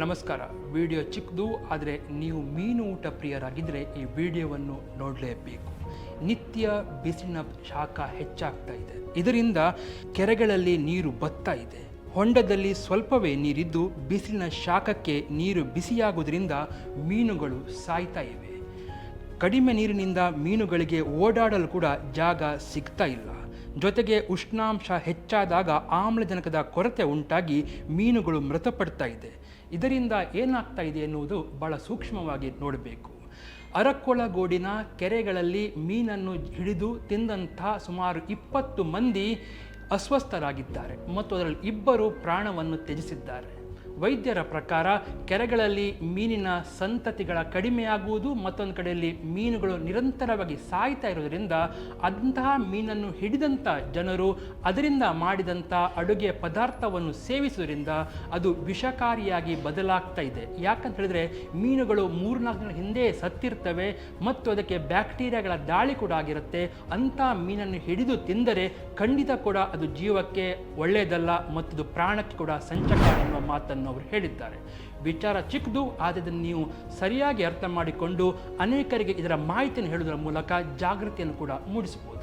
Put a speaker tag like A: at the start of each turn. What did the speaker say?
A: ನಮಸ್ಕಾರ. ವಿಡಿಯೋ ಚಿಕ್ಕದು, ಆದರೆ ನೀವು ಮೀನು ಊಟ ಪ್ರಿಯರಾಗಿದ್ದರೆ ಈ ವಿಡಿಯೋವನ್ನು ನೋಡಲೇಬೇಕು. ನಿತ್ಯ ಬಿಸಿಲಿನ ಶಾಖ ಹೆಚ್ಚಾಗ್ತಾ ಇದೆ. ಇದರಿಂದ ಕೆರೆಗಳಲ್ಲಿ ನೀರು ಬತ್ತಾ ಇದೆ. ಹೊಂಡದಲ್ಲಿ ಸ್ವಲ್ಪವೇ ನೀರಿದ್ದು ಬಿಸಿಲಿನ ಶಾಖಕ್ಕೆ ನೀರು ಬಿಸಿಯಾಗುವುದರಿಂದ ಮೀನುಗಳು ಸಾಯ್ತಾ ಇವೆ. ಕಡಿಮೆ ನೀರಿನಿಂದ ಮೀನುಗಳಿಗೆ ಓಡಾಡಲು ಕೂಡ ಜಾಗ ಸಿಗ್ತಾ ಇಲ್ಲ. ಜೊತೆಗೆ ಉಷ್ಣಾಂಶ ಹೆಚ್ಚಾದಾಗ ಆಮ್ಲಜನಕದ ಕೊರತೆ ಉಂಟಾಗಿ ಮೀನುಗಳು ಮೃತಪಡ್ತಾ ಇದೆ. ಇದರಿಂದ ಏನಾಗ್ತಾ ಇದೆ ಎನ್ನುವುದು ಬಹಳ ಸೂಕ್ಷ್ಮವಾಗಿ ನೋಡಬೇಕು. ಅರಕ್ಕೊಳಗೋಡಿನ ಕೆರೆಗಳಲ್ಲಿ ಮೀನನ್ನು ಹಿಡಿದು ತಿಂದಂಥ ಸುಮಾರು 20 ಮಂದಿ ಅಸ್ವಸ್ಥರಾಗಿದ್ದಾರೆ ಮತ್ತು ಅದರಲ್ಲಿ 2 ಪ್ರಾಣವನ್ನು ತ್ಯಜಿಸಿದ್ದಾರೆ. ವೈದ್ಯರ ಪ್ರಕಾರ ಕೆರೆಗಳಲ್ಲಿ ಮೀನಿನ ಸಂತತಿಗಳ ಕಡಿಮೆಯಾಗುವುದು, ಮತ್ತೊಂದು ಕಡೆಯಲ್ಲಿ ಮೀನುಗಳು ನಿರಂತರವಾಗಿ ಸಾಯ್ತಾ ಇರೋದರಿಂದ ಅಂತಹ ಮೀನನ್ನು ಹಿಡಿದಂಥ ಜನರು ಅದರಿಂದ ಮಾಡಿದಂಥ ಅಡುಗೆ ಪದಾರ್ಥವನ್ನು ಸೇವಿಸುವುದರಿಂದ ಅದು ವಿಷಕಾರಿಯಾಗಿ ಬದಲಾಗ್ತಾ ಇದೆ. ಯಾಕಂತ ಹೇಳಿದ್ರೆ ಮೀನುಗಳು 3-4 ದಿನಗಳ ಹಿಂದೆ ಸತ್ತಿರ್ತವೆ ಮತ್ತು ಅದಕ್ಕೆ ಬ್ಯಾಕ್ಟೀರಿಯಾಗಳ ದಾಳಿ ಕೂಡ ಆಗಿರುತ್ತೆ. ಅಂಥ ಮೀನನ್ನು ಹಿಡಿದು ತಿಂದರೆ ಖಂಡಿತ ಕೂಡ ಅದು ಜೀವಕ್ಕೆ ಒಳ್ಳೆಯದಲ್ಲ ಮತ್ತು ಅದು ಪ್ರಾಣಕ್ಕೆ ಕೂಡ ಸಂಚಕ ಎನ್ನುವ ಮಾತನ್ನು ಅವರು ಹೇಳಿದ್ದಾರೆ. ವಿಚಾರ ಚಿಕ್ಕದು, ಆದರೆ ಇದನ್ನು ನೀವು ಸರಿಯಾಗಿ ಅರ್ಥ ಮಾಡಿಕೊಂಡು ಅನೇಕರಿಗೆ ಇದರ ಮಾಹಿತಿಯನ್ನು ಹೇಳುವುದರ ಮೂಲಕ ಜಾಗೃತಿಯನ್ನು ಕೂಡ ಮೂಡಿಸಬಹುದು.